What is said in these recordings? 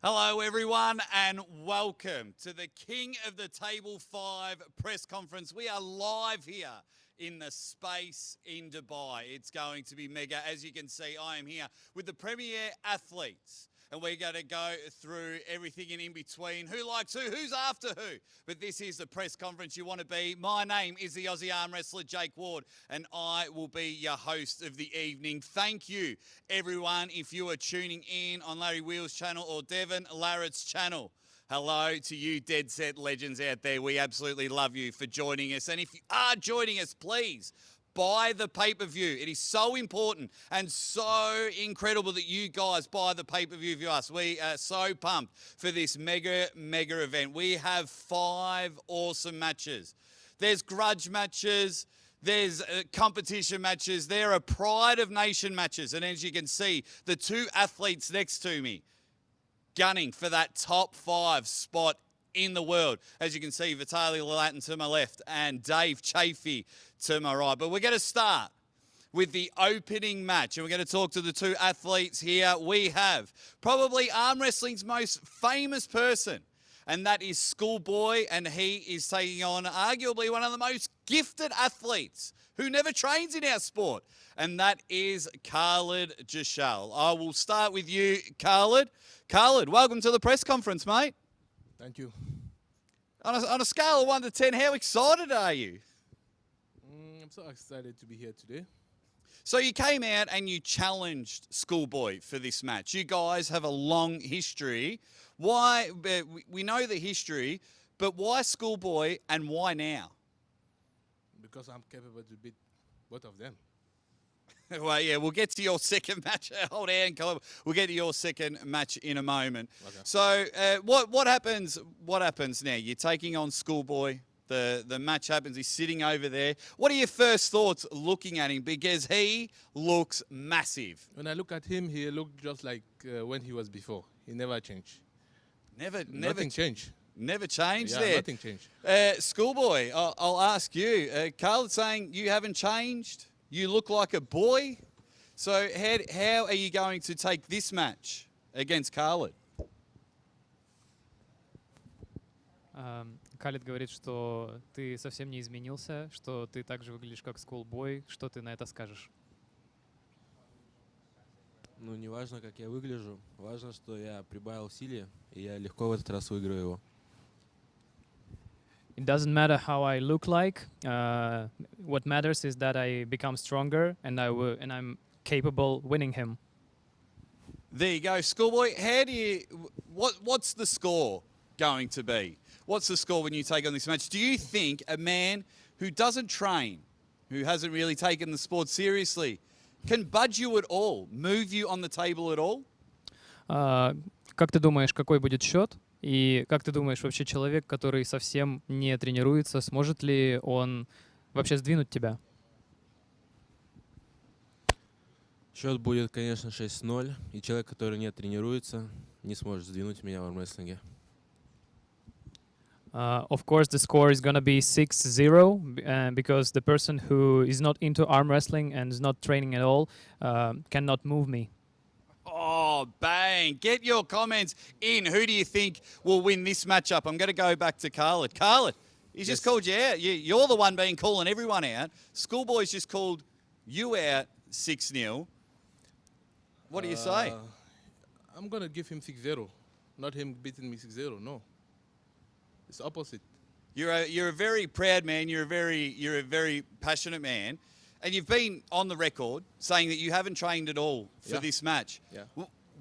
Hello, everyone, and welcome to the King of the Table 5 press conference. We are live here in the space in Dubai. It's going to be mega. As you can see, I am here with the premier athletes, and we're going to go through everything in between. Who likes who? Who's after who? But this is the press conference you want to be. My name is the Aussie arm wrestler, Jake Ward, and I will be your host of the evening. Thank you, everyone, if you are tuning in on Larry Wheels' channel or Devon Larratt's channel. Hello to you dead set legends out there. We absolutely love you for joining us. And if you are joining us, please buy the pay-per-view. It is so important and so incredible that you guys buy the pay-per-view for us. We are so pumped for this mega event. We have 5 awesome matches. There's grudge matches. There's competition matches. There are Pride of Nation matches. And as you can see, the 2 athletes next to me gunning for that top 5 spot in the world. As you can see, Vitali, Laletin to my left and Dave Chaffee to my right. But we're going to start with the opening match, and we're going to talk to the 2 athletes here. We have probably arm wrestling's most famous person, and that is Schoolboy, and he is taking on arguably one of the most gifted athletes who never trains in our sport, and that is Khalid Jashal. I will start with you, Khalid. Khalid, welcome to the press conference, mate. Thank you. On a scale of 1 to 10, how excited are you? I'm so excited to be here today. So you came out and you challenged Schoolboy for this match. You guys have a long history. Why? We know the history, but why Schoolboy and why now? Because I'm capable to beat both of them. Well, yeah, we'll get to your second match. Hold on, Khalid. We'll get to your second match in a moment. Okay. So what happens? What happens now? You're taking on Schoolboy. The match happens. He's sitting over there. What are your first thoughts looking at him? Because he looks massive. When I look at him, he looked just like when he was before. He never changed. Nothing changed. Never changed yeah, there. Nothing changed. Schoolboy, I'll ask you. Khaled's saying you haven't changed. You look like a boy. So how are you going to take this match against Khaled? Khalid говорит, что ты совсем не изменился, что ты так же выглядишь, как Schoolboy. Что ты на это скажешь? Ну, не важно, как я выгляжу. Важно, что я прибавил силе, и я легко в этот раз выиграю его. It doesn't matter how I look like. What matters is that I become stronger, and I'm capable winning him. There you go, Schoolboy. How do you? What's the score going to be? What's the score when you take on this match? Do you think a man who doesn't train, who hasn't really taken the sport seriously, can budge you at all, move you on the table at all? Как ты думаешь, какой будет счет? И как ты думаешь, вообще человек, который совсем не тренируется, сможет ли он вообще сдвинуть тебя? Счет будет, конечно, 6-0, и человек, который не тренируется, не сможет сдвинуть меня в армрестлинге. Of course, the score is going to be 6-0 because the person who is not into arm wrestling and is not training at all cannot move me. Oh, bang. Get your comments in. Who do you think will win this matchup? I'm going to go back to Khalid. Khalid, he's just called you out. You're the one being calling everyone out. Schoolboy's just called you out 6-0. What do you say? I'm going to give him 6-0, not him beating me 6-0, no. It's the opposite. You're a very proud man. You're a very passionate man. And you've been on the record saying that you haven't trained at all for this match. Yeah.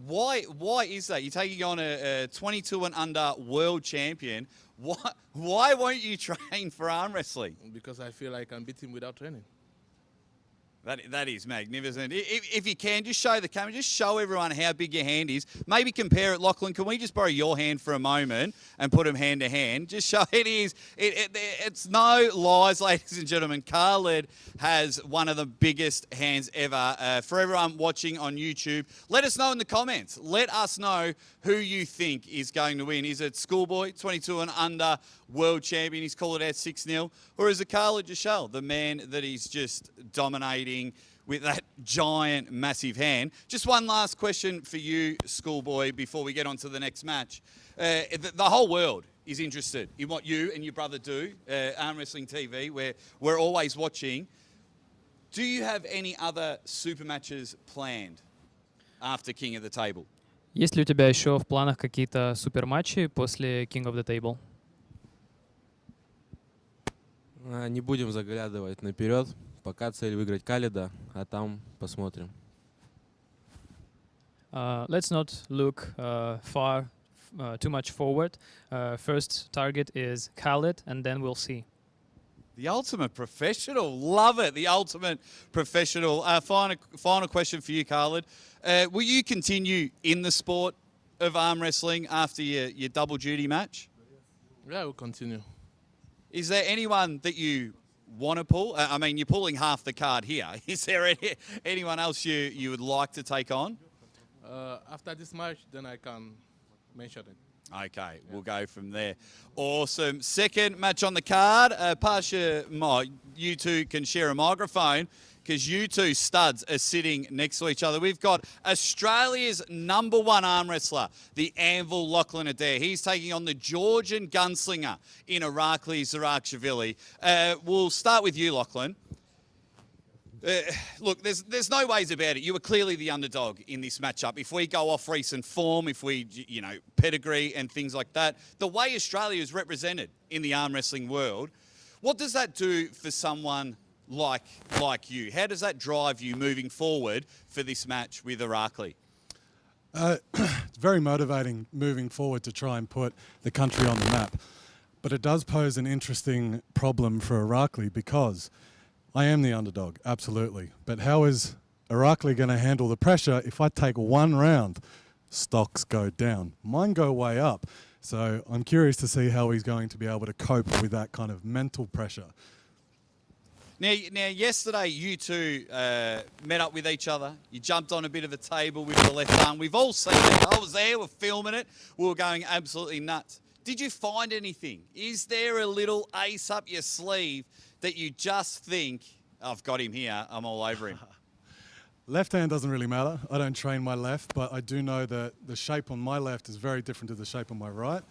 Why is that? You're taking on a 22 and under world champion. Why won't you train for arm wrestling? Because I feel like I can beat him without training. That is magnificent. If you can, just show the camera, just show everyone how big your hand is. Maybe compare it. Lachlan, can we just borrow your hand for a moment and put them hand to hand? Just show it is. It's no lies, ladies and gentlemen. Khaled has one of the biggest hands ever. For everyone watching on YouTube, let us know in the comments. Let us know who you think is going to win. Is it Schoolboy, 22 and under world champion? He's called it out 6-0. Or is it Khalid Jashal, the man that is just dominating with that giant, massive hand. Just one last question for you, Schoolboy, before we get on to the next match. The whole world is interested in what you and your brother do, Arm Wrestling TV, where we're always watching. Do you have any other super matches planned after King of the Table? Есть ли у тебя еще в планах какие-то суперматчи после King of the Table? Не будем заглядывать наперед. Пока цель выиграть Khalida, а там посмотрим. Let's not look too much forward. First target is Khaled, and then we'll see. The ultimate professional. Love it. The ultimate professional. Final question for you, Khalid. Will you continue in the sport of arm wrestling after your double duty match? Yeah, we'll continue. Is there anyone that you want to pull? I mean, you're pulling half the card here. Is there anyone else you would like to take on? After this match, then I can mention it. Okay, we'll go from there. Awesome. Second match on the card. You two can share a microphone because you two studs are sitting next to each other. We've got Australia's #1 arm wrestler, the Anvil Lachlan Adair. He's taking on the Georgian gunslinger in Irakli, Zirakashvili. We'll start with you, Lachlan. Look, there's no ways about it. You were clearly the underdog in this matchup. If we go off recent form, if we, pedigree and things like that, the way Australia is represented in the arm wrestling world, what does that do for someone like you? How does that drive you moving forward for this match with Irakli? It's very motivating moving forward to try and put the country on the map. But it does pose an interesting problem for Irakli because I am the underdog, absolutely. But how is Irakli going to handle the pressure if I take one round? Stocks go down. Mine go way up. So I'm curious to see how he's going to be able to cope with that kind of mental pressure. Now, yesterday you two met up with each other. You jumped on a bit of a table with the left arm. We've all seen it. I was there. We're filming it. We were going absolutely nuts. Did you find anything? Is there a little ace up your sleeve that you just think, I've got him here, I'm all over him? Left hand doesn't really matter. I don't train my left, but I do know that the shape on my left is very different to the shape on my right.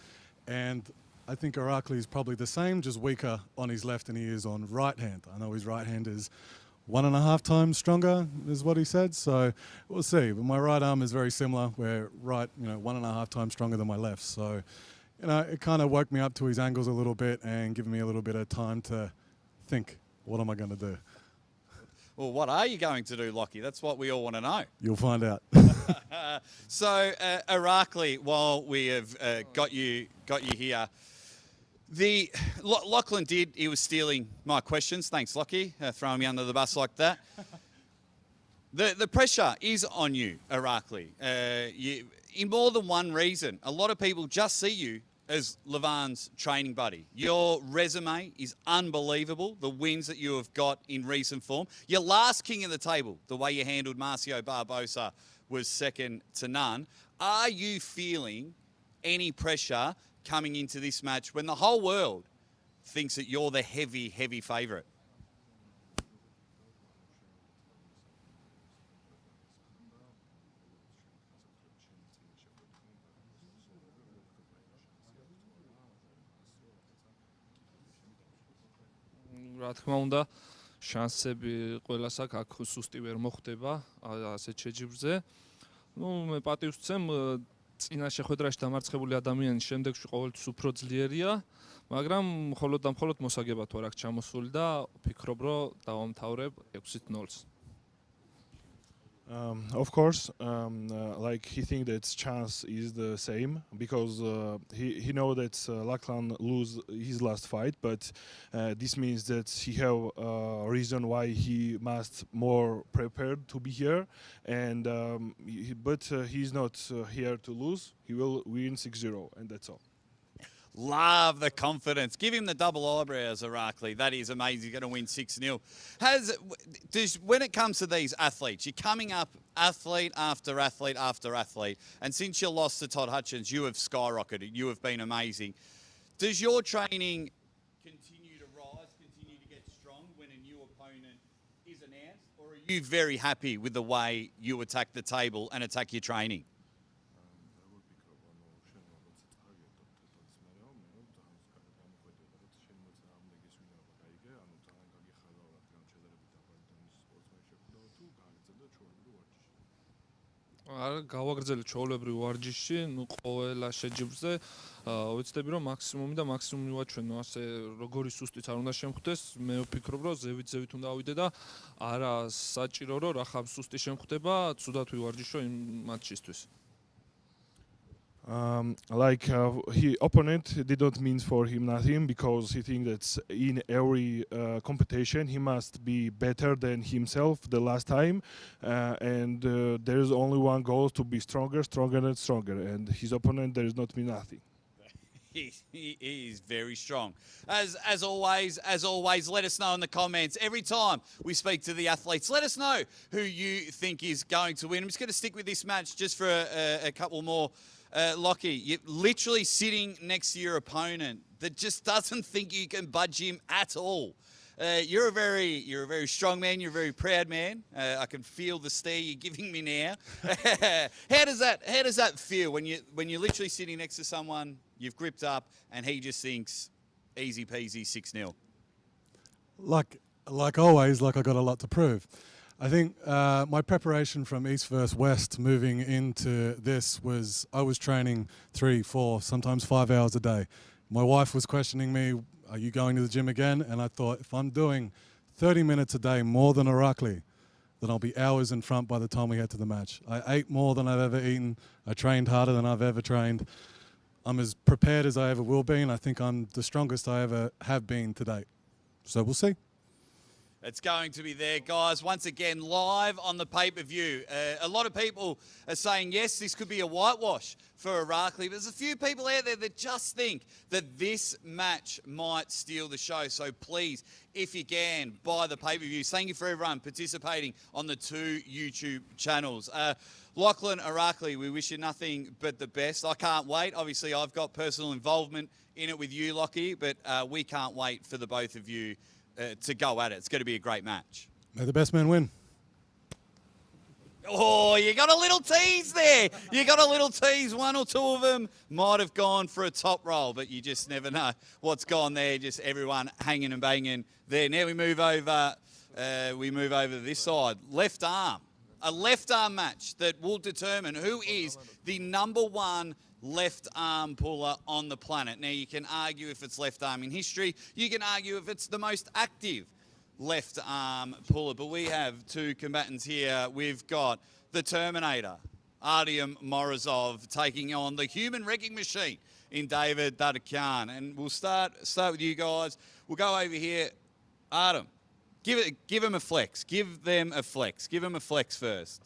And I think Irakli is probably the same, just weaker on his left than he is on right hand. I know his right hand is 1.5 times stronger, is what he said. So we'll see. But my right arm is very similar, where right, 1.5 times stronger than my left. So, it kind of woke me up to his angles a little bit and given me a little bit of time to think, what am I going to do? Well, what are you going to do, Lockie? That's what we all want to know. You'll find out. So, Irakli, while we have got you here, Lachlan he was stealing my questions. Thanks, Lockie, throwing me under the bus like that. The pressure is on you, Irakli, in more than one reason. A lot of people just see you as Levan's training buddy. Your resume is unbelievable, the wins that you have got in recent form. Your last King of the Table, the way you handled Marcio Barbosa, was second to none. Are you feeling any pressure coming into this match when the whole world thinks that you're the heavy, heavy favourite? რა თქმა უნდა, შანსები ყველას აქვს, სუსტი ვერ მოხვდება ასეთ შეჯიბრზე. მე პატივს ვცემ, წინა შეხვედრაში დამარცხებული ადამიანის შემდეგში ყოველთვის უფრო ძლიერია, მაგრამ მხოლოდ და მხოლოდ მოსაგებად ვარ აქ ჩამოსული და ვფიქრობ, რომ დავამთავრებ 6-0-ს. Of course, he thinks that chance is the same because he know that Lachlan lose his last fight, but this means that he have a reason why he must more prepared to be here, and but he's not here to lose. He will win 6-0, and that's all. Love the confidence. Give him the double eyebrows, Irakli. That is amazing. You're going to win 6-0. When it comes to these athletes, you're coming up athlete after athlete after athlete, and since you lost to Todd Hutchins, you have skyrocketed. You have been amazing. Does your training continue to rise, continue to get strong when a new opponent is announced, or are you very happy with the way you attack the table and attack your training? არა გავაგრძელე ჩვეულებრივ ვარჯიშში, ნუ ყველა შეჯიბრზე ვიცდები რომ მაქსიმუმი და მაქსიმუმი ვაჩვენო, ასე როგორი სუსტიც არ უნდა შემხვდეს, მე ვფიქრობ რომ ზევით უნდა ავიდე და არა საჭირო რომ რახან სუსტი შემხვდება, ცუდად ვივარჯიშო იმ მატჩისთვის. He opponent didn't mean for him nothing because he thinks that in every competition he must be better than himself the last time, and there is only one goal to be stronger and stronger, and his opponent there is not mean nothing. He is very strong. As always, let us know in the comments. Every time we speak to the athletes, let us know who you think is going to win. I'm just going to stick with this match just for a couple more. Lockie, you're literally sitting next to your opponent that just doesn't think you can budge him at all. You're a very strong man. You're a very proud man. I can feel the stare you're giving me now. How does that feel when you're literally sitting next to someone you've gripped up and he just thinks easy peasy 6-0? Like always, like I got a lot to prove. I think my preparation from East versus West moving into this was I was training 3, 4, sometimes 5 hours a day. My wife was questioning me, are you going to the gym again? And I thought, if I'm doing 30 minutes a day more than Irakli, then I'll be hours in front by the time we get to the match. I ate more than I've ever eaten. I trained harder than I've ever trained. I'm as prepared as I ever will be, and I think I'm the strongest I ever have been to date. So we'll see. It's going to be there, guys. Once again, live on the pay-per-view. A lot of people are saying, yes, this could be a whitewash for Irakli. But there's a few people out there that just think that this match might steal the show. So please, if you can, buy the pay-per-views. Thank you for everyone participating on the 2 YouTube channels. Lachlan, Irakli, we wish you nothing but the best. I can't wait. Obviously, I've got personal involvement in it with you, Lockie, but we can't wait for the both of you to go at it. It's going to be a great match. May the best man win. Oh, you got a little tease there. You got a little tease. 1 or 2 of them might have gone for a top roll, but you just never know what's gone there. Just everyone hanging and banging there. Now we move over to this side. Left arm. A left arm match that will determine who is the #1 left arm puller on the planet. Now, you can argue if it's left arm in history. You can argue if it's the most active left arm puller. But we have 2 combatants here. We've got the Terminator, Artem Morozov, taking on the human wrecking machine in David Dadikyan. And we'll start with you guys. We'll go over here. Artem, give him a flex. Give them a flex. Give him a flex first.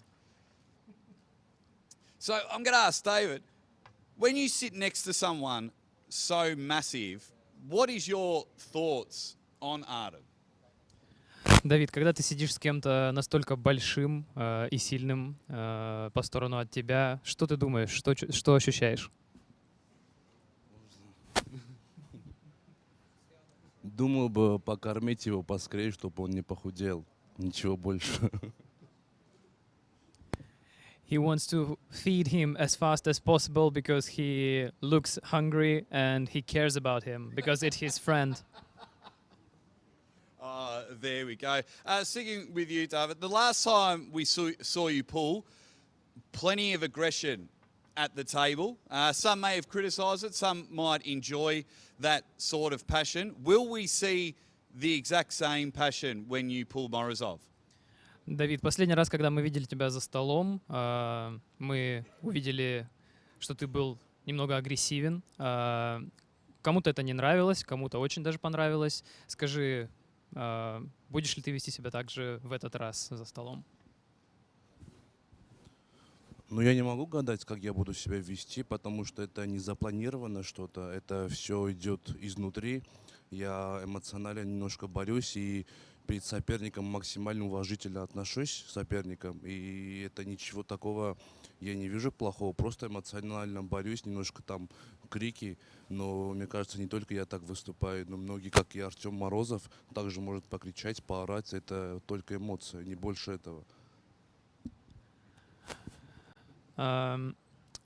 So I'm going to ask David, when you sit next to someone so massive, what is your thoughts on Artem? Давид, когда ты сидишь с кем-то настолько большим и сильным по сторону от тебя, что ты думаешь, что ощущаешь? Думал бы покормить его поскорее, чтобы он не похудел. Ничего больше. He wants to feed him as fast as possible because he looks hungry and he cares about him because it's his friend. There we go. Sticking with you, David, the last time we saw you pull, plenty of aggression at the table. Some may have criticised it, some might enjoy that sort of passion. Will we see the exact same passion when you pull Morozov? Давид, последний раз, когда мы видели тебя за столом, мы увидели, что ты был немного агрессивен. Кому-то это не нравилось, кому-то очень даже понравилось. Скажи, будешь ли ты вести себя так же в этот раз за столом? Ну, я не могу гадать, как я буду себя вести, потому что это не запланировано что-то. Это все идет изнутри. Я эмоционально немножко борюсь и перед соперником максимально уважительно отношусь к соперникам. И это ничего такого я не вижу плохого, просто эмоционально борюсь, немножко там крики, но мне кажется, не только я так выступаю, но многие, как и Артем Морозов, также может покричать, поорать, это только эмоции, не больше этого.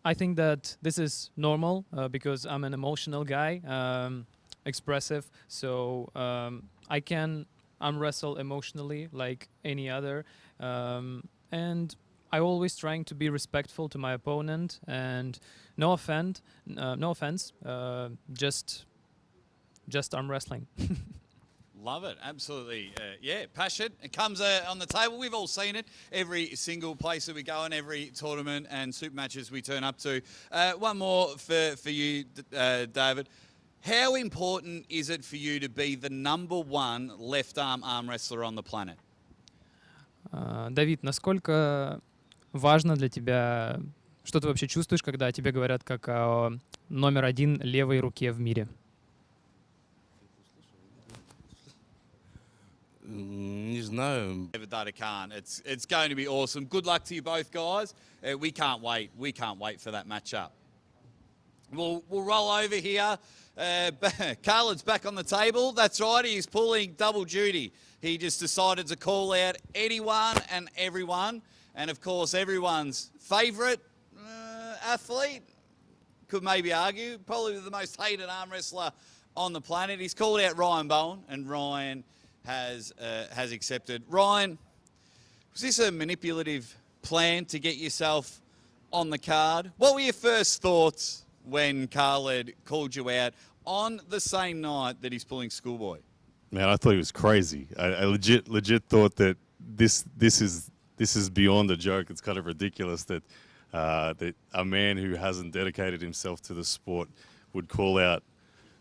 I think that this is normal because I'm an emotional guy, expressive, so I can arm wrestle emotionally like any other, and I always trying to be respectful to my opponent and no offense, just arm wrestling. Love it, absolutely. Yeah, passion. It comes on the table. We've all seen it. Every single place that we go in, every tournament and super matches we turn up to. One more for you, David. How important is it for you to be the #1 left arm wrestler on the planet? Давид, насколько важно для тебя, что ты вообще чувствуешь, когда о тебе говорят как о номер 1 левой руке в мире? Не знаю. Dadikyan. It's going to be awesome. Good luck to you both, guys. We can't wait. We can't wait for that matchup. We'll roll over here. Khaled's back on the table. That's right. He's pulling double duty. He just decided to call out anyone and everyone. And, of course, everyone's favourite athlete, could maybe argue, probably the most hated arm wrestler on the planet. He's called out Ryan Bowen, and Ryan has accepted. Ryan, was this a manipulative plan to get yourself on the card? What were your first thoughts when Khaled called you out on the same night that he's pulling Schoolboy? Man, I thought he was crazy. I legit thought that this is beyond a joke. It's kind of ridiculous that that a man who hasn't dedicated himself to the sport would call out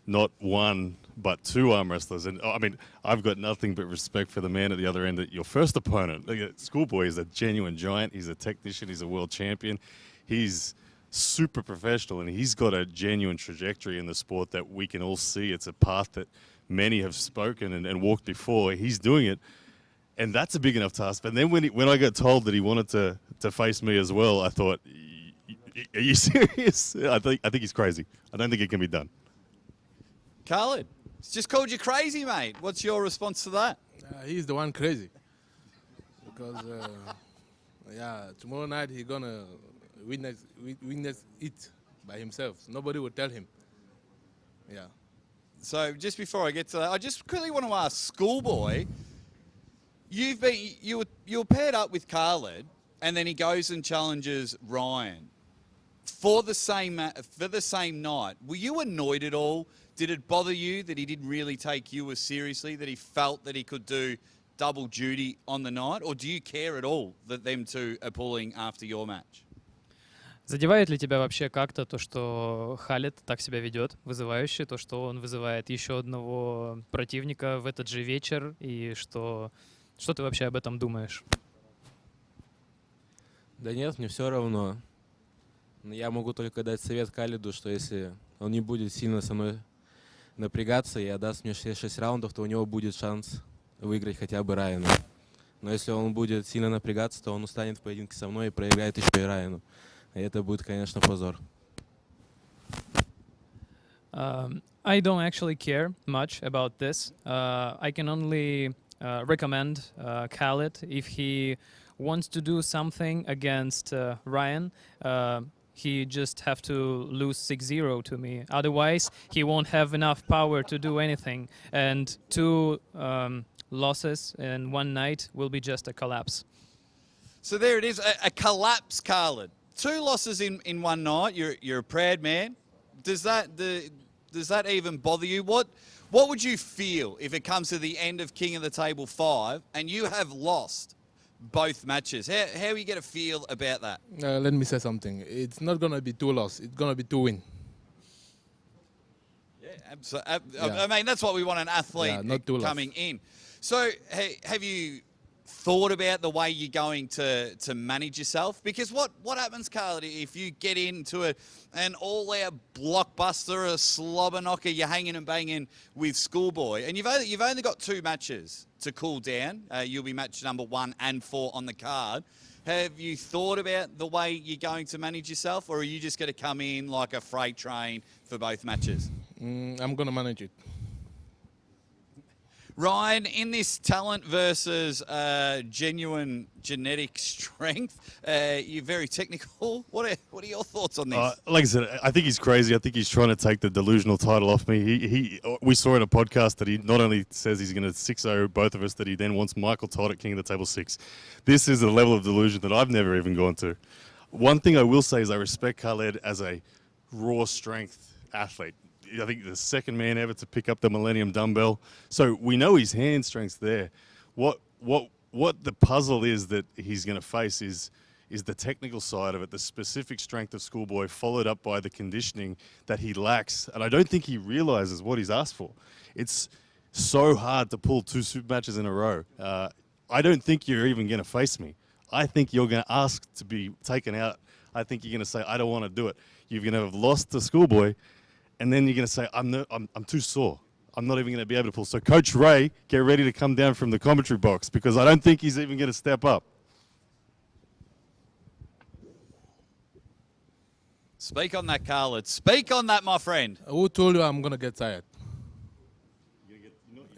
not one but 2 arm wrestlers. And I mean, I've got nothing but respect for the man at the other end. That your first opponent, Schoolboy, is a genuine giant. He's a technician. He's a world champion. He's super professional, and he's got a genuine trajectory in the sport that we can all see. It's a path that many have spoken and walked before. He's doing it, and that's a big enough task. But then when I got told that he wanted to face me as well, I thought, are you serious? I think he's crazy. I don't think it can be done. Khaled, he's just called you crazy, mate. What's your response to that? He's the one crazy. Because, tomorrow night he's going to witness it by himself. Nobody will tell him. Yeah. So just before I get to that, I just quickly want to ask Schoolboy, you were paired up with Khaled, and then he goes and challenges Ryan for the same night. Were you annoyed at all? Did it bother you that he didn't really take you as seriously, that he felt that he could do double duty on the night? Or do you care at all that them two are pulling after your match? Задевает ли тебя вообще как-то то, что Khaled так себя ведет, вызывающе, то, что он вызывает еще одного противника в этот же вечер, и что ты вообще об этом думаешь? Да нет, мне все равно. Я могу только дать совет Khalid'у, что если он не будет сильно со мной напрягаться и отдаст мне все 6 раундов, то у него будет шанс выиграть хотя бы Райану. Но если он будет сильно напрягаться, то он устанет в поединке со мной и проиграет еще и Райану. И это будет, конечно, позор. I don't actually care much about this. I can only recommend Khaled if he wants to do something against Ryan. He just have to lose 6-0 to me. Otherwise, he won't have enough power to do anything. And 2 losses in one night will be just a collapse. So there it is, a collapse, Khaled. 2 losses in one night. You're a proud man. Does that even bother you? What would you feel if it comes to the end of King of the Table 5 and you have lost both matches? How are you going to feel about that? Let me say something. It's not going to be 2 losses. It's going to be 2 wins. Yeah, absolutely. I mean, that's what we want an athlete not 2 coming in. So have you thought about the way you're going to manage yourself? Because what happens, Khaled, if you get into an all-out blockbuster, a slobber knocker, you're hanging and banging with Schoolboy, and you've only got 2 matches to cool down. You'll be match number 1 and 4 on the card. Have you thought about the way you're going to manage yourself, or are you just going to come in like a freight train for both matches? I'm going to manage it. Ryan, in this talent versus genuine genetic strength, you're very technical. What are your thoughts on this? Like I said, I think he's crazy. I think he's trying to take the delusional title off me. We saw in a podcast that he not only says he's going to 6-0 both of us, that he then wants Michael Todd at King of the Table 6. This is a level of delusion that I've never even gone to. One thing I will say is I respect Khaled as a raw strength athlete. I think the second man ever to pick up the Millennium Dumbbell. So we know his hand strength's there. What the puzzle is that he's going to face is the technical side of it, the specific strength of Schoolboy, followed up by the conditioning that he lacks. And I don't think he realizes what he's asked for. It's so hard to pull 2 super matches in a row. I don't think you're even going to face me. I think you're going to ask to be taken out. I think you're going to say, I don't want to do it. You're going to have lost to Schoolboy. And then you're going to say, I'm too sore. I'm not even going to be able to pull. So Coach Ray, get ready to come down from the commentary box, because I don't think he's even going to step up. Speak on that, Khaled. Speak on that, my friend. Who told you I'm going to get tired?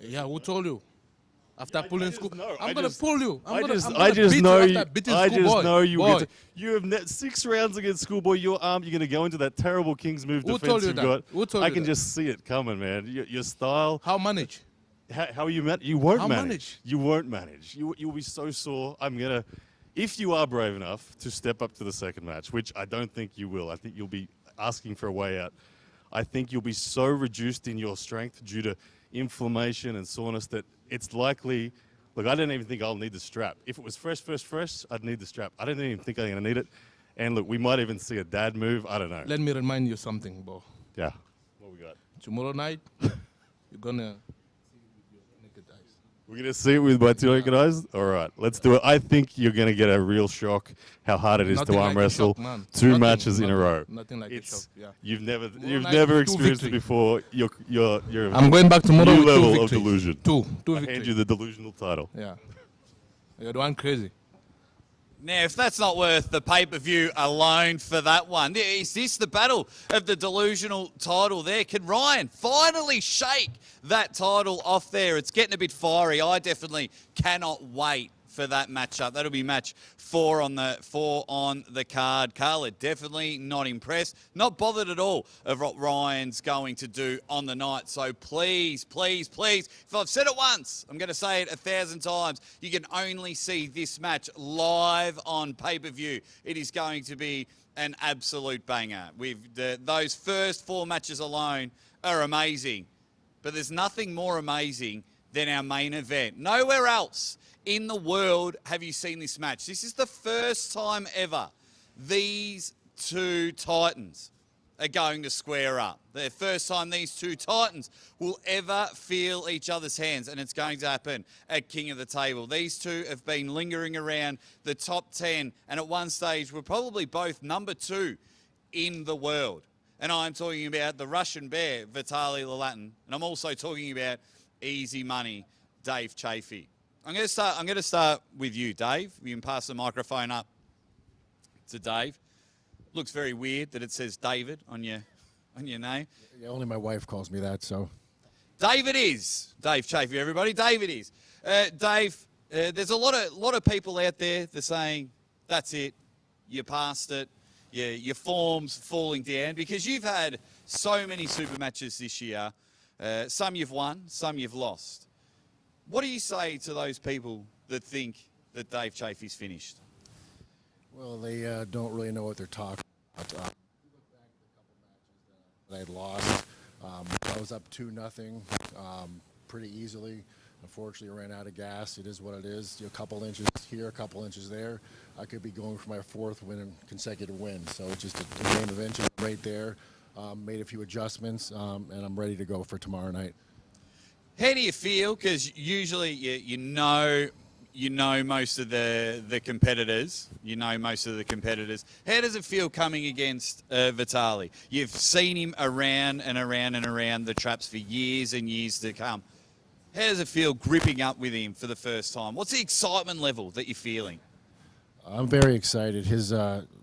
Yeah, who told you? After pulling school, I'm gonna pull you. I just know you. You have 6 rounds against Schoolboy. Your arm, you're gonna go into that terrible King's move defense you've got. I can just see it coming, man. Your style. How manage? How you manage? You won't manage. You won't manage. You'll be so sore. If you are brave enough to step up to the second match, which I don't think you will. I think you'll be asking for a way out. I think you'll be so reduced in your strength due to inflammation and soreness that it's likely. Look, I don't even think I'll need the strap. If it was fresh, I'd need the strap. I don't even think I'm going to need it. And look, we might even see a dad move. I don't know. Let me remind you something, bro. Yeah. What we got? Tomorrow night, you're going to see it with your naked eyes. We're going to see it with my 2 naked eyes? All right, let's do it. I think you're going to get a real shock how hard it is to arm wrestle 2 matches in a row. Nothing like a shock, yeah. You've never experienced it before. You're I'm going back tomorrow new with 2 level victories. of delusion. 2 I hand victories. you the delusional title. Yeah. You're the one crazy. Now, if that's not worth the pay-per-view alone for that one, is this the battle of the delusional title there? Can Ryan finally shake that title off there? It's getting a bit fiery. I definitely cannot wait for that matchup. That'll be match 4 on the card. Khaled definitely not impressed, not bothered at all of what Ryan's going to do on the night. So please, please, please, if I've said it once, I'm going to say it 1,000 times. You can only see this match live on pay-per-view. It is going to be an absolute banger. Those first 4 matches alone are amazing, but there's nothing more amazing than our main event. Nowhere else in the world have you seen this match. This is the first time ever these 2 Titans are going to square up. The first time these 2 Titans will ever feel each other's hands, and it's going to happen at King of the Table. These 2 have been lingering around the top 10, and at one stage were probably both number 2 in the world. And I'm talking about the Russian bear, Vitali Laletin, and I'm also talking about easy money, Dave Chaffee. I'm going to start with you, Dave. You can pass the microphone up to Dave. Looks very weird that it says David on your name. Yeah, only my wife calls me that, so. David is Dave Chaffee, everybody. David is. Dave, there's a lot of people out there that are saying, that's it, you passed it, your form's falling down, because you've had so many super matches this year. Some you've won, some you've lost. What do you say to those people that think that Dave Chaffee's finished? Well, they don't really know what they're talking about. If you look back at a couple matches that I'd lost, I was up 2-0 pretty easily. Unfortunately, I ran out of gas. It is what it is. A couple inches here, a couple inches there. I could be going for my 4th consecutive win. So it's just a game eventually right there. Made a few adjustments, and I'm ready to go for tomorrow night. How do you feel? Because usually you know most of the competitors. You know most of the competitors. How does it feel coming against Vitali? You've seen him around and around and around the traps for years and years to come. How does it feel gripping up with him for the first time? What's the excitement level that you're feeling? I'm very excited. His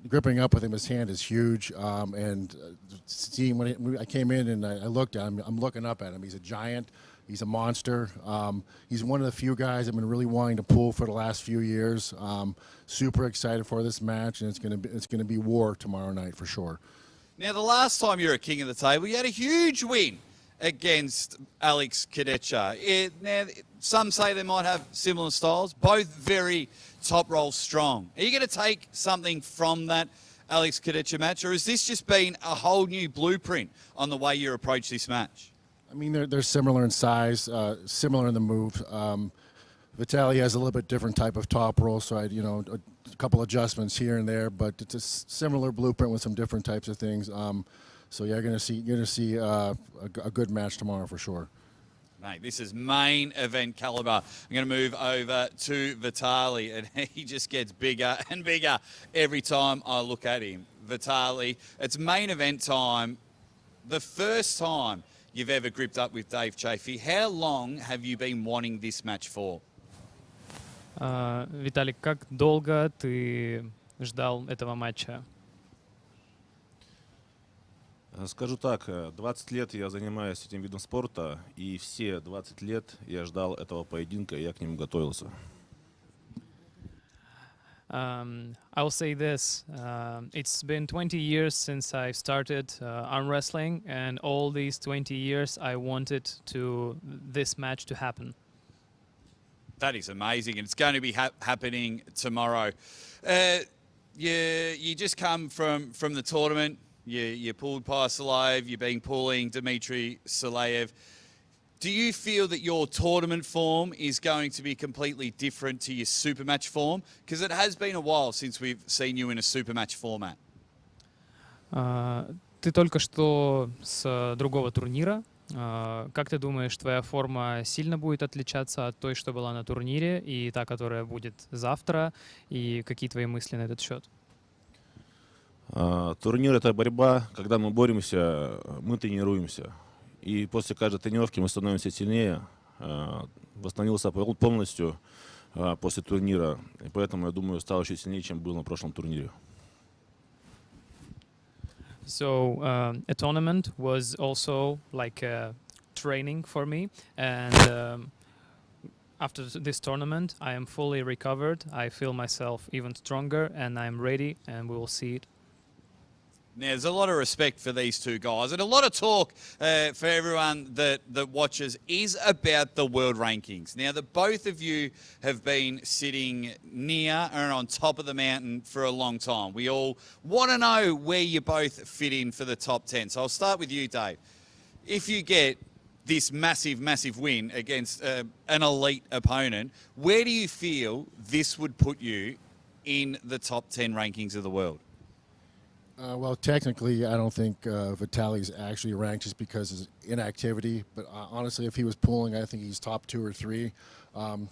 gripping up with him, his hand is huge. And seeing when I came in and I looked at him, I'm looking up at him. He's a giant. He's a monster. He's one of the few guys I've been really wanting to pull for the last few years. Super excited for this match, and it's gonna be war tomorrow night for sure. Now, the last time you were a king of the table, you had a huge win against Alex Kadecha. Now, some say they might have similar styles, both very top roll strong. Are you going to take something from that Alex Kadecha match, or has this just been a whole new blueprint on the way you approach this match? I mean, they're similar in size, similar in the move. Vitali has a little bit different type of top roll, so a couple adjustments here and there, but it's a similar blueprint with some different types of things. So yeah, you're gonna see a good match tomorrow for sure. Mate, this is main event caliber. I'm going to move over to Vitali, and he just gets bigger and bigger every time I look at him. Vitali, it's main event time. The first time you've ever gripped up with Dave Chaffee, how long have you been wanting this match for? Виталик, как долго ты ждал этого матча? Скажу так, 20 лет я занимаюсь этим видом спорта, и все 20 лет я ждал этого поединка, и я к нему готовился. I'll say this. It's been 20 years since I started arm wrestling, and all these 20 years I wanted this match to happen. That is amazing, and it's going to be happening tomorrow. You just come from the tournament. You pulled Paisalev, you've been pulling Dmitry Saleyev. Do you feel that your tournament form is going to be completely different to your super match form? Because it has been a while since we've seen you in a super match format. Ты только что с другого турнира. Как ты думаешь, твоя форма сильно будет отличаться от той, что была на турнире, и та, которая будет завтра? И какие твои мысли на этот счет? Турнир — это борьба, когда мы боремся, мы тренируемся. И после каждой тренировки мы становимся сильнее. Восстановился полностью после турнира. И поэтому, я думаю, стал еще сильнее, чем был на прошлом турнире. So a tournament was also like a training for me, and after this tournament I am fully recovered. I feel myself even stronger, and I'm ready, and we will see it. Now, there's a lot of respect for these two guys, and a lot of talk for everyone that watches is about the world rankings. Now, that both of you have been sitting near and on top of the mountain for a long time. We all want to know where you both fit in for the top 10. So I'll start with you, Dave. If you get this massive, massive win against an elite opponent, where do you feel this would put you in the top 10 rankings of the world? Well, technically, I don't think Vitaly's actually ranked just because of his inactivity. But honestly, if he was pulling, I think he's top 2 or 3.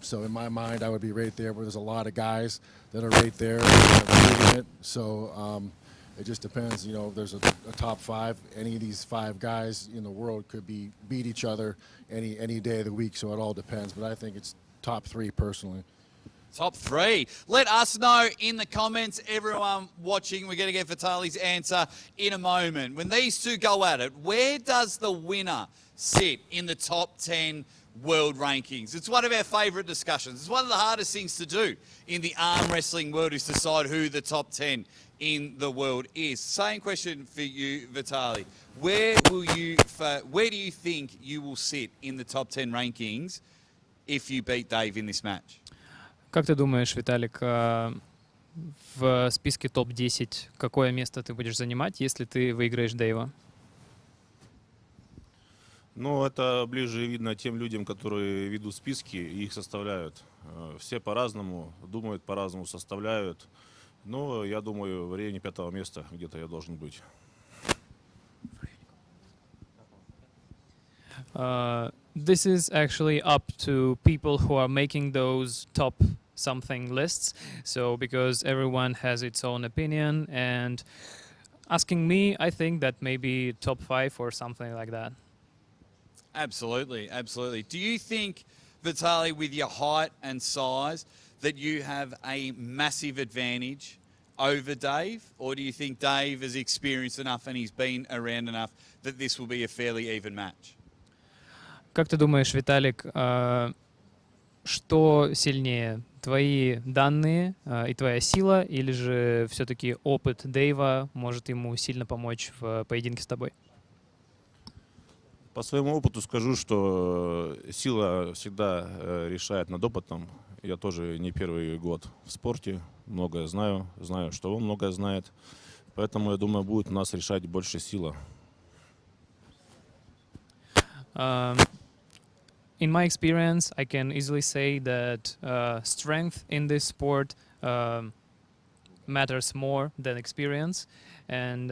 So in my mind, I would be right there. Where there's a lot of guys that are right there leading it. So it just depends. You know, there's a top 5. Any of these 5 guys in the world could beat each other any day of the week. So it all depends. But I think it's top 3 personally. Top 3. Let us know in the comments, everyone watching. We're going to get Vitaly's answer in a moment. When these two go at it, where does the winner sit in the top 10 world rankings? It's one of our favourite discussions. It's one of the hardest things to do in the arm wrestling world, is decide who the top 10 in the world is. Same question for you, Vitaly. Where do you think you will sit in the top 10 rankings if you beat Dave in this match? Как ты думаешь, Виталик, в списке топ-10 какое место ты будешь занимать, если ты выиграешь Дэйва? Ну, это ближе видно тем людям, которые ведут списки и их составляют. Все по-разному, думают по-разному, составляют. Но я думаю, в районе 5-го места где-то я должен быть. This is actually up to people who are making those top something lists. So because everyone has its own opinion, and asking me, I think that maybe top 5 or something like that. Absolutely, absolutely. Do you think, Vitaly, with your height and size, that you have a massive advantage over Dave, or do you think Dave is experienced enough and he's been around enough that this will be a fairly even match? Как ты думаешь, Виталик, что сильнее, твои данные и твоя сила, или же все-таки опыт Дэйва может ему сильно помочь в поединке с тобой? По своему опыту скажу, что сила всегда решает над опытом. Я тоже не первый год в спорте, многое знаю, что он многое знает. Поэтому, я думаю, будет у нас решать больше сила. In my experience, I can easily say that strength in this sport matters more than experience, and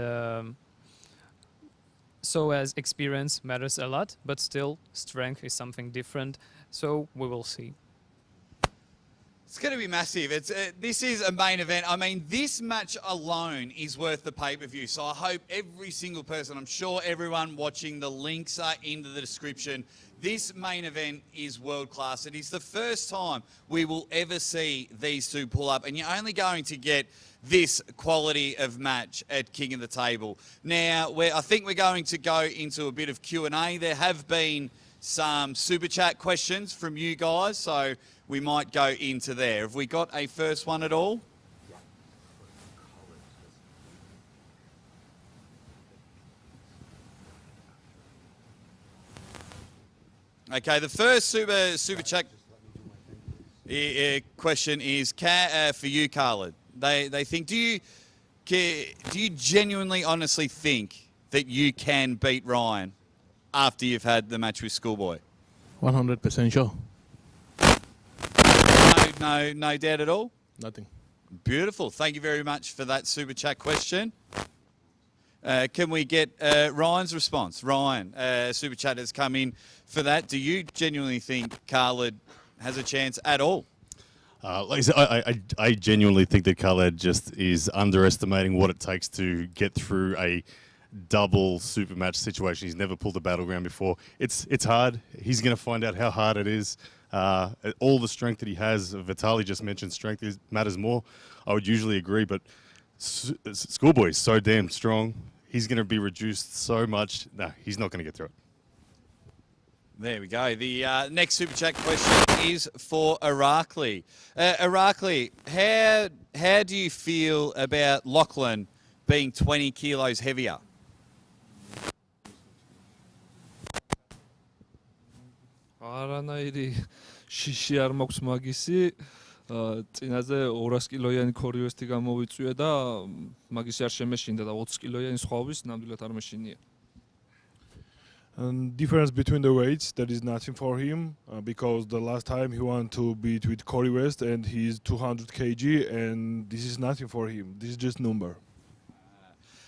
so as experience matters a lot, but still strength is something different. So we will see. It's going to be massive. This is a main event. I mean, this match alone is worth the pay-per-view. So I hope every single person, I'm sure everyone watching, the links are in the description. This main event is world-class. It is the first time we will ever see these two pull up, and you're only going to get this quality of match at King of the Table. Now, I think we're going to go into a bit of Q&A. There have been some super chat questions from you guys, so we might go into there. Have we got a first one at all? Okay, the first super chat question is for you, Khaled. They think, do you genuinely, honestly think that you can beat Ryan after you've had the match with Schoolboy? 100% sure. No doubt at all? Nothing. Beautiful. Thank you very much for that super chat question. Can we get Ryan's response? Ryan, super chat has come in for that. Do you genuinely think Khaled has a chance at all? Like I said, I genuinely think that Khaled just is underestimating what it takes to get through a double super match situation. He's never pulled a battleground before. It's hard. He's going to find out how hard it is. All the strength that he has, Vitali just mentioned, strength matters more. I would usually agree, but Schoolboy is so damn strong. He's going to be reduced so much. No, he's not going to get through it. There we go. The next super chat question is for Irakli. Irakli, how do you feel about Lachlan being 20 kilos heavier? არანაირი შიში არ მაქვს მაგისი. წინაზე 200 კილოიანი ქორივესტი გამოვიწვია და მაგისი არ შემეშინდა და 20 კილოიანი სხვაობის ნამდვილად არ მეშინია. Difference between the weights, that is nothing for him because the last time he wanted to beat with Corey West and he's 200 kg and this is nothing for him. This is just number.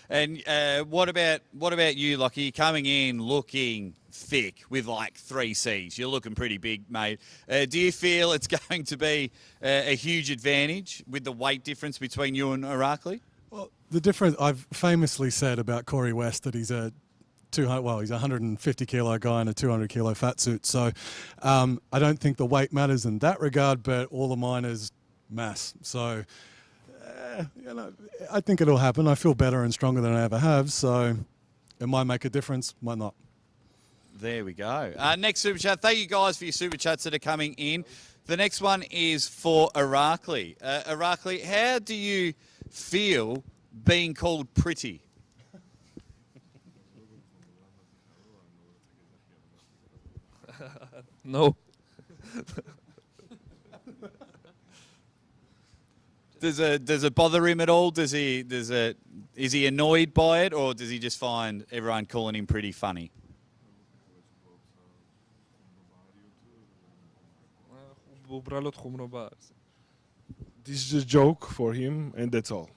And what about you, Lockie? Coming in looking thick with like 3 C's. You're looking pretty big, mate. Do you feel it's going to be a huge advantage with the weight difference between you and Irakli? Well, the difference, I've famously said about Corey West that he's a 150 kilo guy in a 200 kilo fat suit. So I don't think the weight matters in that regard, but all of mine is mass. So I think it'll happen. I feel better and stronger than I ever have. So it might make a difference, might not. There we go. Next super chat. Thank you guys for your super chats that are coming in. The next one is for Irakli. Irakli, how do you feel being called pretty? No. Does it bother him at all? Is he annoyed by it, or does he just find everyone calling him pretty funny? This is a joke for him and that's all.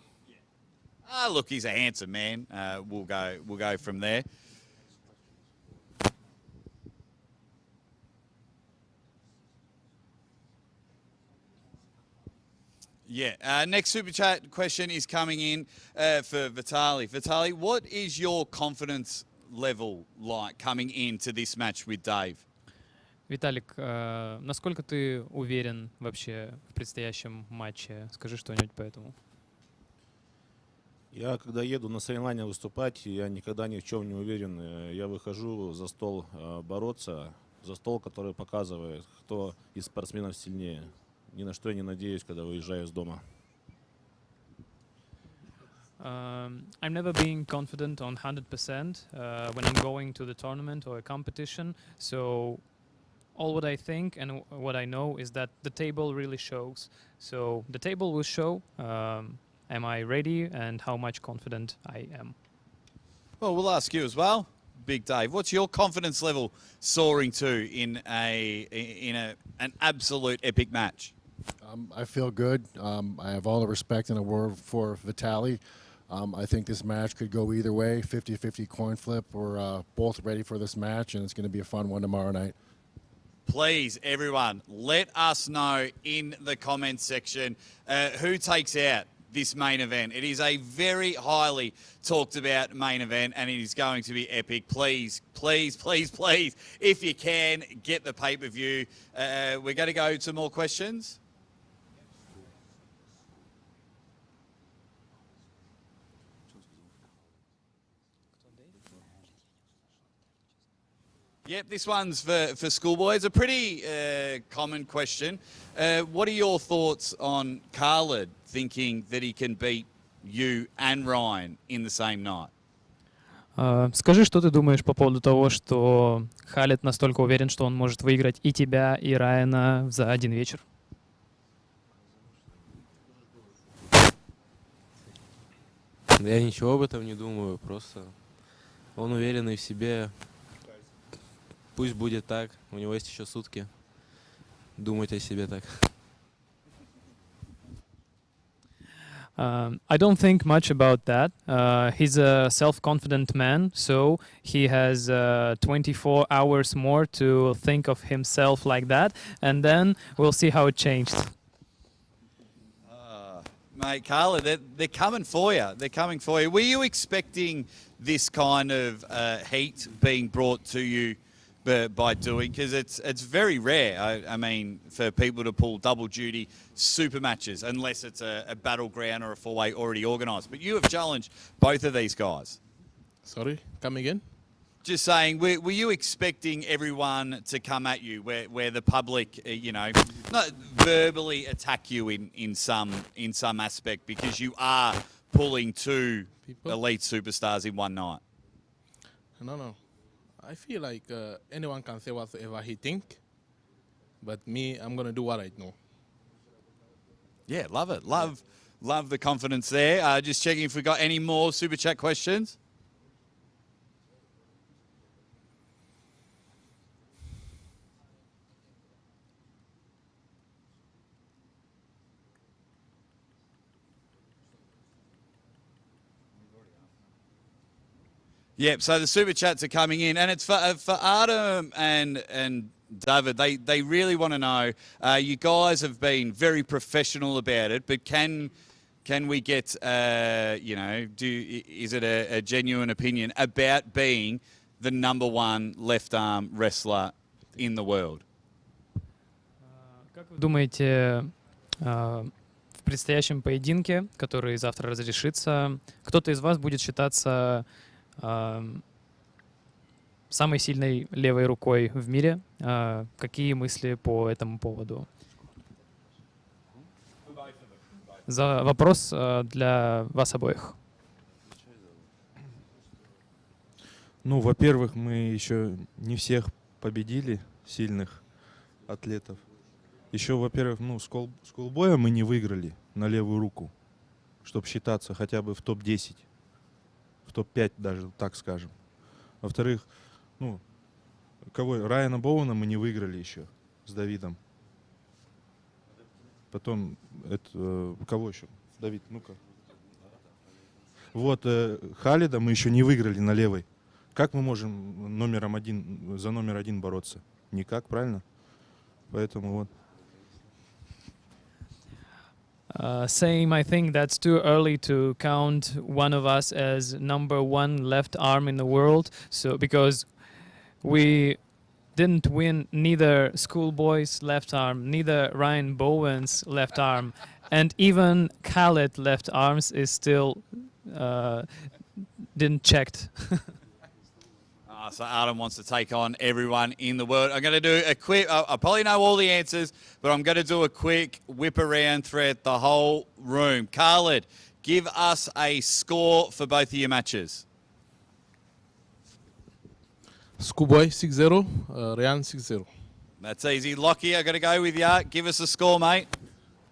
Look, he's a handsome man. We'll go from there. Yeah. Next super chat question is coming in for Vitali. Vitali, what is your confidence level like coming into this match with Dave? Виталик, насколько ты уверен вообще в предстоящем матче? Скажи что-нибудь по этому. Я когда еду на соревнования выступать, я никогда ни в чем не уверен. Я выхожу за стол бороться, за стол, который показывает, кто из спортсменов сильнее. Ни на что я не надеюсь, когда выезжаю из дома. I'm never being confident on 100% when I'm going to the tournament or a competition. So all what I think and what I know is that the table really shows. So the table will show am I ready and how much confident I am. Well, we'll ask you as well, Big Dave. What's your confidence level soaring to in an absolute epic match? I feel good. I have all the respect in the world for Vitali. I think this match could go either way, 50-50 coin flip. We're both ready for this match, and it's going to be a fun one tomorrow night. Please, everyone, let us know in the comments section who takes out this main event. It is a very highly talked about main event, and it is going to be epic. Please, please, please, please, if you can, get the pay-per-view. We're going to go to more questions. Yep, this one's for Schoolboy. It's a pretty common question. What are your thoughts on Khaled thinking that he can beat you and Ryan in the same night? Скажи, что ты думаешь по поводу того, что Халид настолько уверен, что он может выиграть и тебя, и Райана за один вечер? Я ничего об этом не думаю, просто он уверенный в себе. Пусть будет так, у него есть еще сутки думать о себе так. I don't think much about that. He's a self-confident man, so he has 24 hours more to think of himself like that, and then we'll see how it changed. Mate, Khaled, they're coming for you. They're coming for you. Were you expecting this kind of heat being brought to you by doing, because it's very rare, I mean, for people to pull double duty super matches unless it's a battleground or a four-way already organised. But you have challenged both of these guys. Sorry, come again? Just saying, were you expecting everyone to come at you where the public, not verbally attack you in some aspect, because you are pulling two elite superstars in one night? No. I feel like anyone can say whatever he think, but me, I'm gonna do what I know. Yeah, love it. Love the confidence there. Just checking if we got any more super chat questions. Yep, so the super chats are coming in, and it's for Artem and Davit. They really want to know. You guys have been very professional about it, but can we get is it a genuine opinion about being the #1 left arm wrestler in the world? Как вы думаете, в предстоящем поединке, который завтра разрешится, кто-то из вас будет считаться самой сильной левой рукой в мире? Какие мысли по этому поводу? За вопрос для вас обоих. Ну, во-первых, мы еще не всех победили, сильных атлетов. Еще, во-первых, Schoolboy мы не выиграли на левую руку, чтобы считаться хотя бы в топ-10. топ-5 даже, так скажем. Во-вторых, Райана Боуэна мы не выиграли еще с Давидом. Потом, кого еще? Давид, ну-ка. Вот, Халида мы еще не выиграли на левой. Как мы можем за номер один бороться? Никак, правильно? Поэтому вот. Same, I think that's too early to count one of us as #1 left arm in the world. So because we didn't win neither Schoolboy's left arm, neither Ryan Bowen's left arm, and even Khaled left arms is still didn't checked. So Artem wants to take on everyone in the world. I'm going to do a quick, I probably know all the answers, but I'm going to do a quick whip around throughout the whole room. Khalid, give us a score for both of your matches. Schoolboy 6-0, Ryan 6-0. That's easy. Lockie, I got to go with you. Give us a score, mate.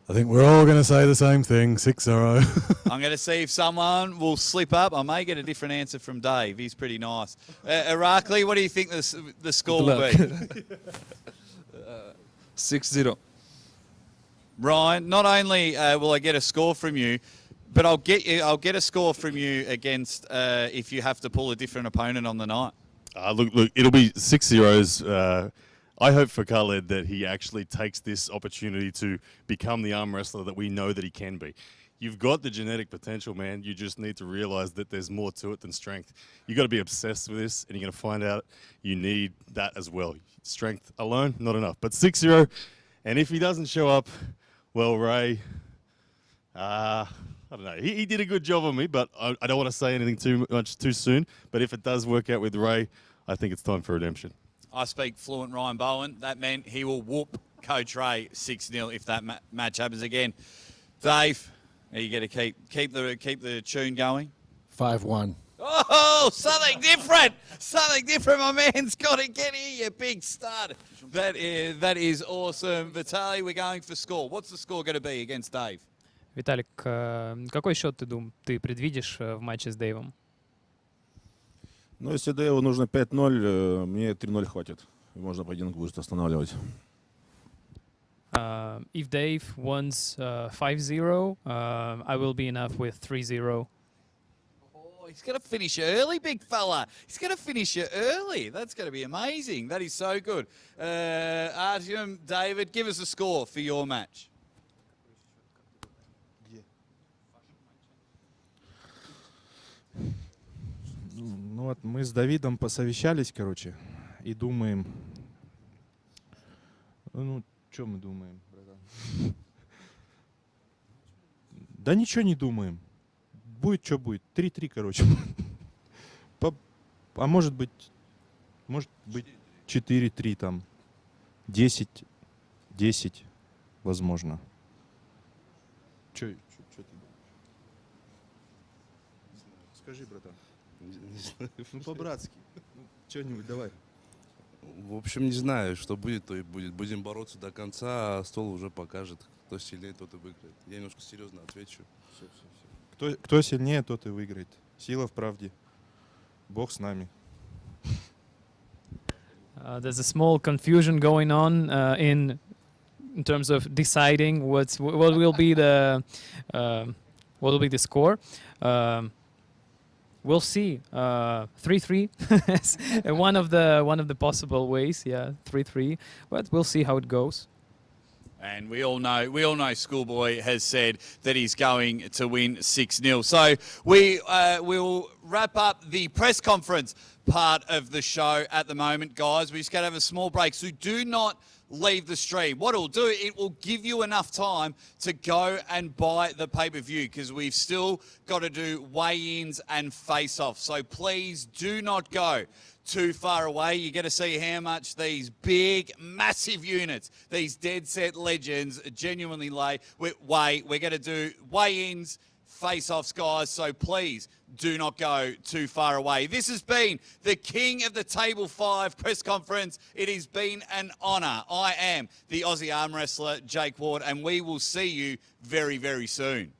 I think we're all going to say the same thing, 6-0. I'm going to see if someone will slip up. I may get a different answer from Dave. He's pretty nice. Irakli, what do you think the score will be? 6-0. Ryan, not only will I get a score from you, but I'll get a score from you against if you have to pull a different opponent on the night. Look, it'll be 6-0s. I hope for Khaled that he actually takes this opportunity to become the arm wrestler that we know that he can be. You've got the genetic potential, man. You just need to realize that there's more to it than strength. You've got to be obsessed with this, and you're going to find out you need that as well. Strength alone, not enough. But 6-0, and if he doesn't show up, well, Ray, I don't know. He did a good job on me, but I don't want to say anything too soon. But if it does work out with Ray, I think it's time for redemption. I speak fluent Ryan Bowen. That meant he will whoop Coach Ray 6-0 if that match happens again. Dave, are you going to keep the tune going? 5-1. Oh, something different. Something different. My man's got to get here, you big stud. That is awesome. Vitali, we're going for score. What's the score going to be against Dave? Виталик, какой счет ты предвидишь в матче с Дэйвом? Ну, если Дэйву нужно 5-0, мне 3-0 хватит. Можно поединок будет останавливать. If Dave wins 5-0, I will be enough with 3-0. Oh, he's going to finish early, big fella. He's going to finish it early. That's going to be amazing. That is so good. Artem, David, give us a score for your match. Ну вот мы с Давидом посовещались, короче, и думаем. Ну, что мы думаем, братан? Да ничего не думаем. Будет, что будет. 3-3, короче. А может быть 4-3 там. 10, возможно. Что ты думаешь? Скажи, братан. Ну, по-братски. Ну, что-нибудь давай. В общем, не знаю, что будет, то и будет. Будем бороться до конца, а стол уже покажет. Кто сильнее, тот и выиграет. Я немножко серьезно отвечу. Все. Кто сильнее, тот и выиграет. Сила в правде. Бог с нами. There's a small confusion going on in terms of deciding what will be the score. We'll see. 3-3, one of the possible ways. Yeah, 3-3. But we'll see how it goes. And we all know Schoolboy has said that he's going to win 6-0. So we will wrap up the press conference part of the show at the moment, guys. We just got to have a small break. So do not leave the stream. What it'll do, it will give you enough time to go and buy the pay-per-view because we've still got to do weigh-ins and face-offs. So please do not go too far away. You get to see how much these big, massive units, these dead set legends genuinely weigh. We're going to do weigh-ins, face-offs, guys. So please do not go too far away. This has been the King of the Table 5 press conference. It has been an honour. I am the Aussie arm wrestler, Jake Ward, and we will see you very, very soon.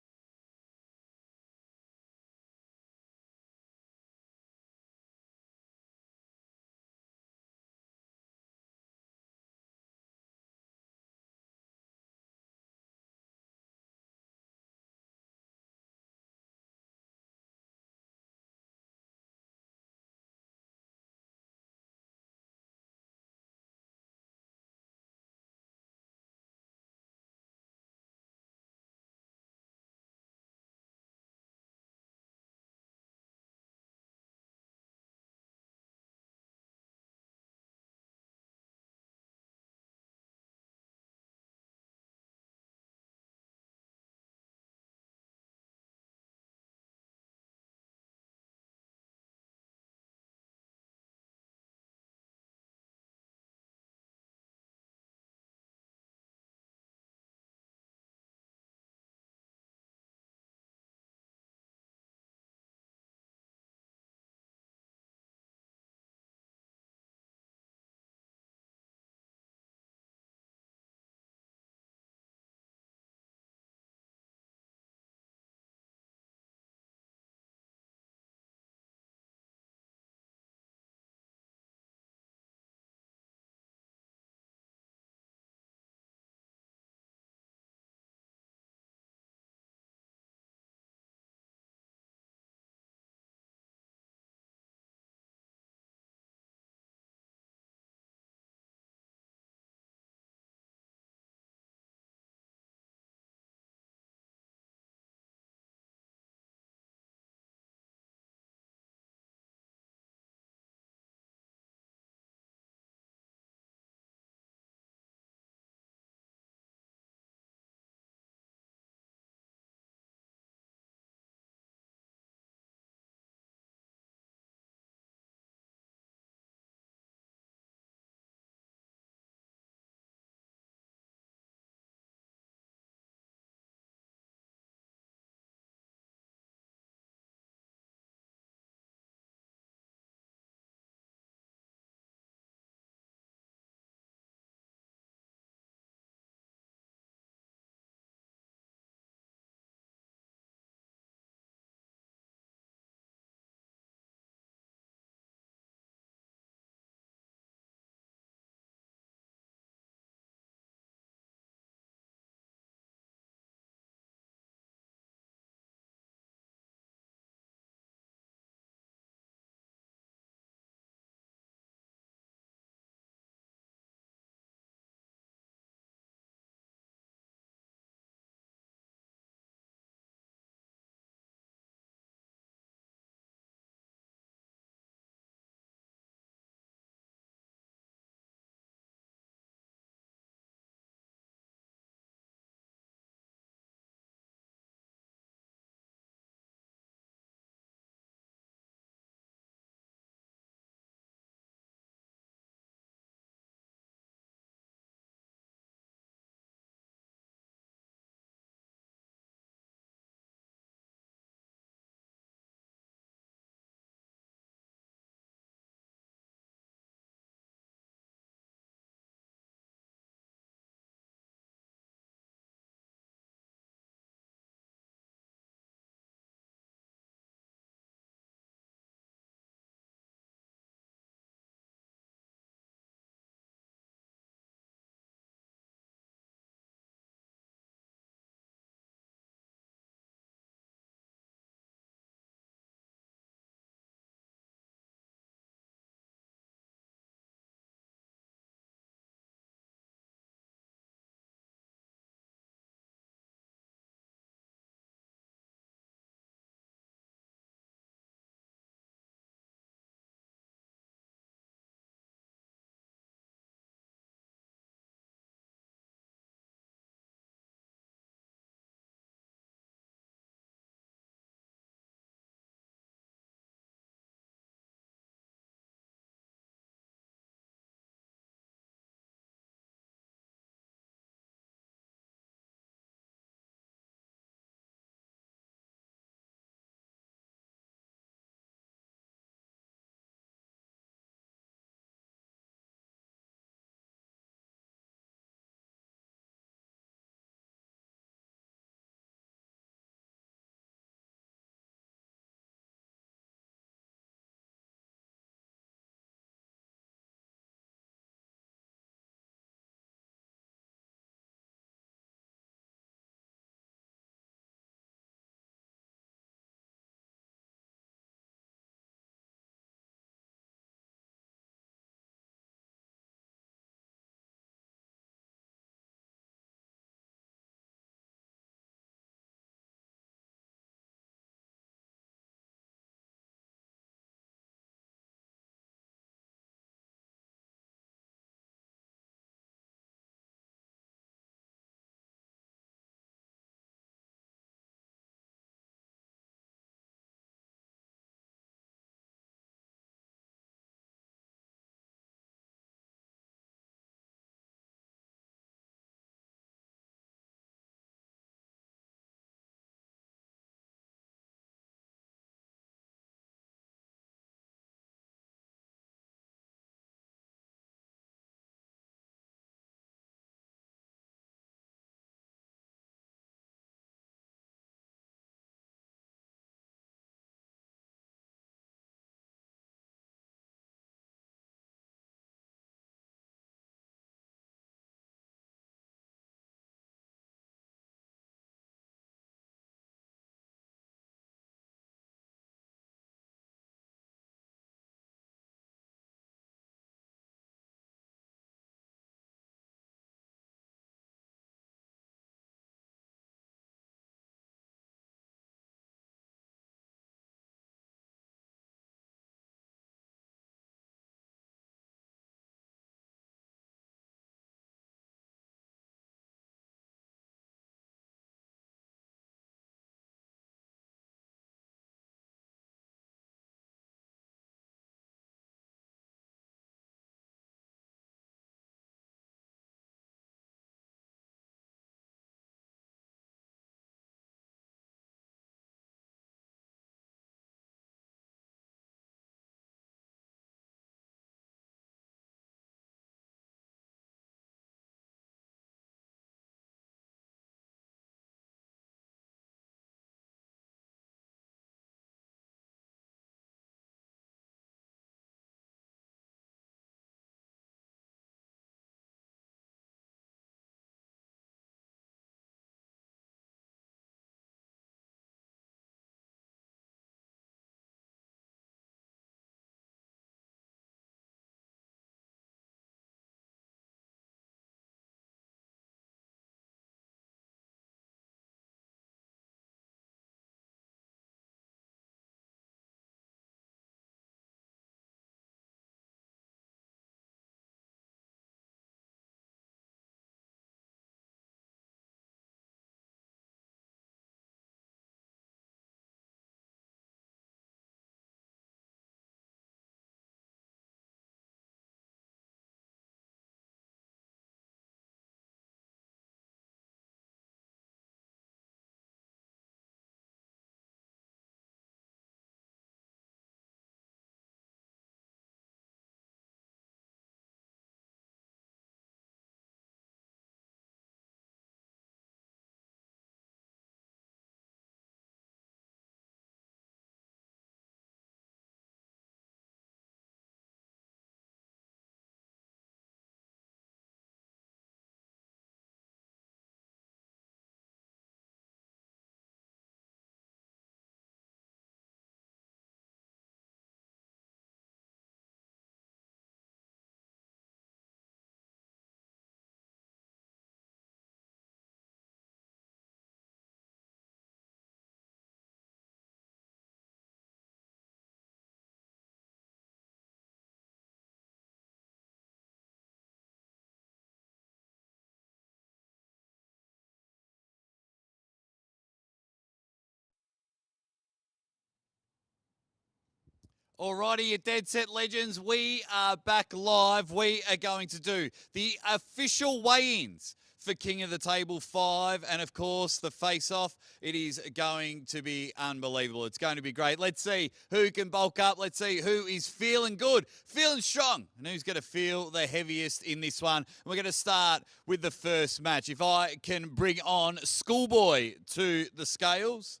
Alrighty, you Dead Set Legends, we are back live. We are going to do the official weigh-ins for King of the Table 5 and, of course, the face-off. It is going to be unbelievable. It's going to be great. Let's see who can bulk up. Let's see who is feeling good, feeling strong, and who's going to feel the heaviest in this one. We're going to start with the first match. If I can bring on Schoolboy to the scales.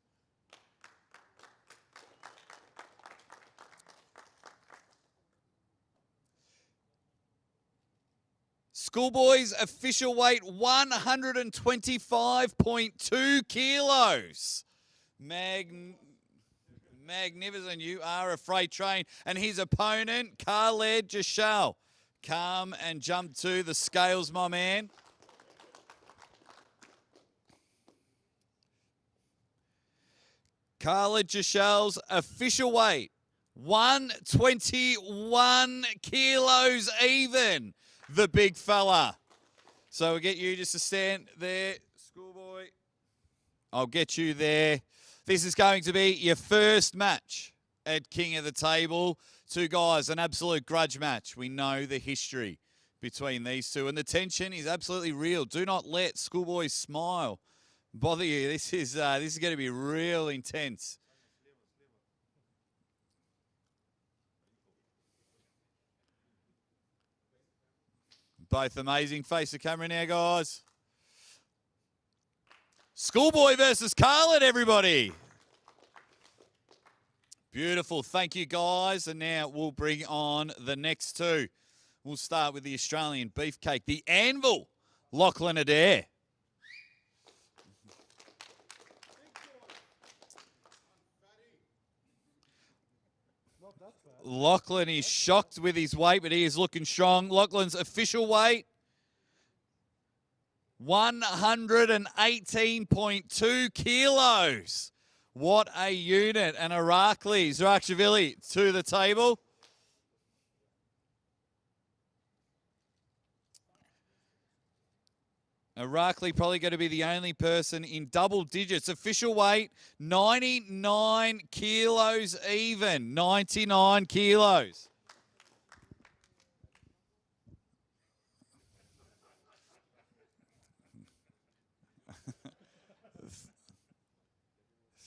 Schoolboy's official weight, 125.2 kilos. Magnificent. You are a freight train. And his opponent, Khaled Jashal. Come and jump to the scales, my man. Khaled Jashal's official weight, 121 kilos even. The big fella. So we'll get you just to stand there, Schoolboy. I'll get you there. This is going to be your first match at King of the Table. Two guys, an absolute grudge match. We know the history between these two, and the tension is absolutely real. Do not let Schoolboy's smile bother you. This is going to be real intense. Both amazing. Face the camera now, guys. Schoolboy versus Khaled, everybody. Beautiful. Thank you, guys. And now we'll bring on the next two. We'll start with the Australian beefcake, the Anvil, Lachlan Adair. Lachlan is shocked with his weight, but he is looking strong. Lachlan's official weight, 118.2 kilos. What a unit. And Irakli, Zirakashvili to the table. Irakli probably going to be the only person in double digits. Official weight, 99 kilos even. 99 kilos.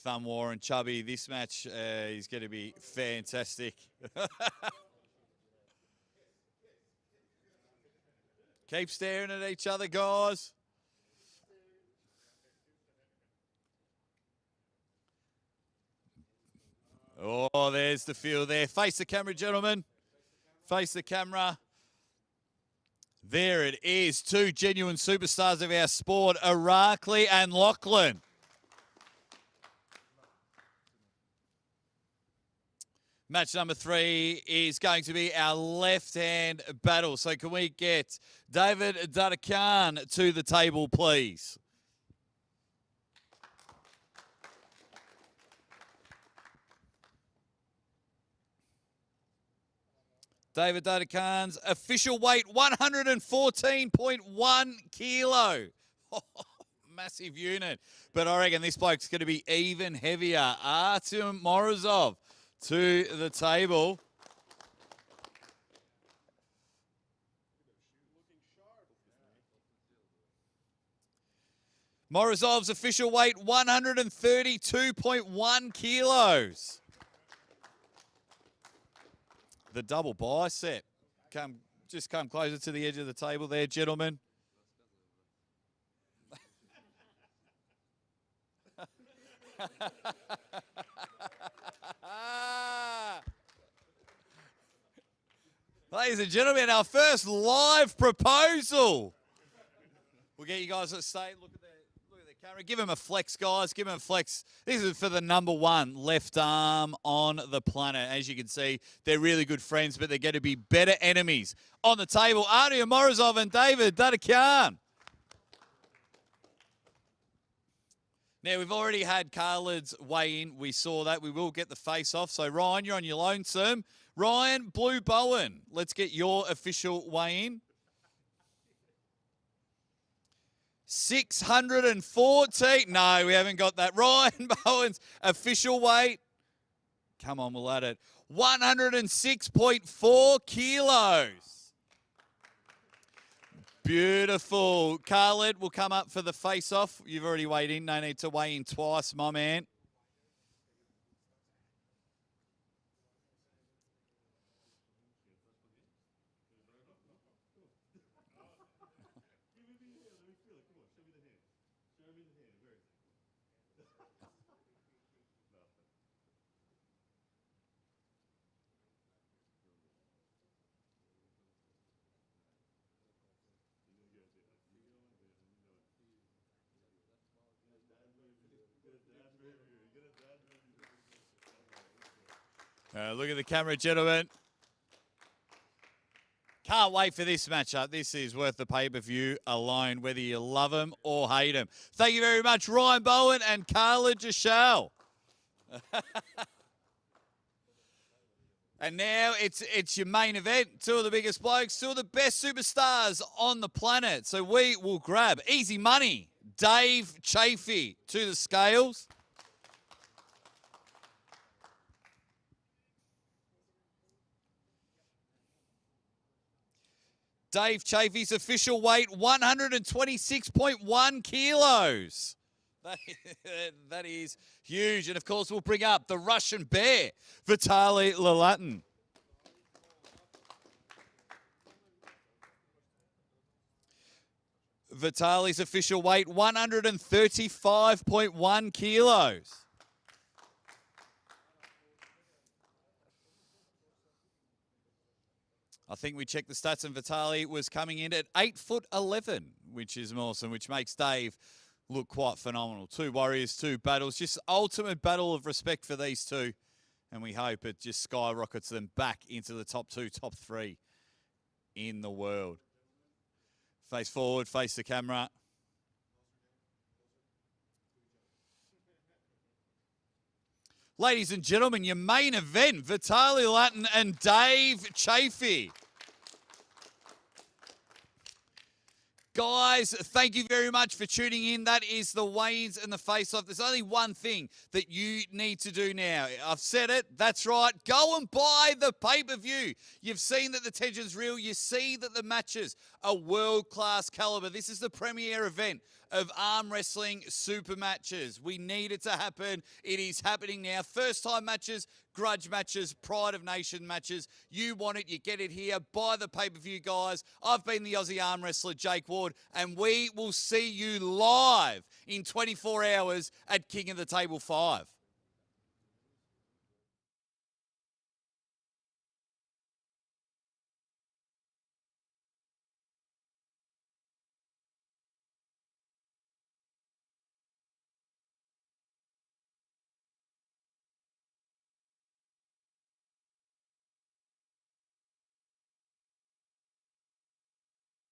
Thumb War and Chubby, this match is going to be fantastic. Keep staring at each other, guys. Oh, there's the feel there. Face the camera, gentlemen. Face the camera. There it is. Two genuine superstars of our sport, Irakli and Lachlan. Match number 3 is going to be our left-hand battle. So can we get Dadikyan to the table, please? Dadikyan's official weight, 114.1 kilo. Massive unit. But I reckon this bloke's going to be even heavier. Artem Morozov to the table. Morozov's official weight, 132.1 kilos. The double bicep. Just come closer to the edge of the table there, gentlemen. Ladies and gentlemen, our first live proposal. We'll get you guys to stay. Look at the camera. Give him a flex, guys. Give him a flex. This is for the #1 left arm on the planet. As you can see, they're really good friends, but they're going to be better enemies. On the table, Artem Morozov and Dadikyan. Now, we've already had Khaled's weigh-in. We saw that. We will get the face-off. So, Ryan, you're on your lonesome. Ryan, Blue Bowen, let's get your official weigh-in. 614. No, we haven't got that. Ryan Bowen's official weight, Come on, we'll add it. 106.4 kilos. Beautiful. Khaled will come up for the face-off. You've already weighed in. No need to weigh in twice, my man. Look at the camera, gentlemen. Can't wait for this matchup. This is worth the pay-per-view alone, whether you love them or hate them. Thank you very much, Ryan Bowen and Khaled Jashal. And now it's your main event. Two of the biggest blokes, two of the best superstars on the planet. So we will grab easy money. Dave Chaffee to the scales. Dave Chaffee's official weight, 126.1 kilos. That is huge. And, of course, we'll bring up the Russian bear, Vitali Laletin. Vitali's official weight, 135.1 kilos. I think we checked the stats and Vitali was coming in at 8'11", which is awesome, which makes Dave look quite phenomenal. Two warriors, two battles, just ultimate battle of respect for these two. And we hope it just skyrockets them back into the top two, top three in the world. Face forward, face the camera. Ladies and gentlemen, your main event, Vitali Laletin and Dave Chaffee. Guys, thank you very much for tuning in. That is the weigh-ins and the face-off. There's only one thing that you need to do now. I've said it. That's right. Go and buy the pay-per-view. You've seen that the tension's real. You see that the matches are world-class caliber. This is the premier event of arm wrestling super matches. We need it to happen. It is happening now. First-time matches, grudge matches, pride of nation matches. You want it, you get it here. Buy the pay-per-view, guys. I've been the Aussie arm wrestler, Jake Ward, and we will see you live in 24 hours at King of the Table 5.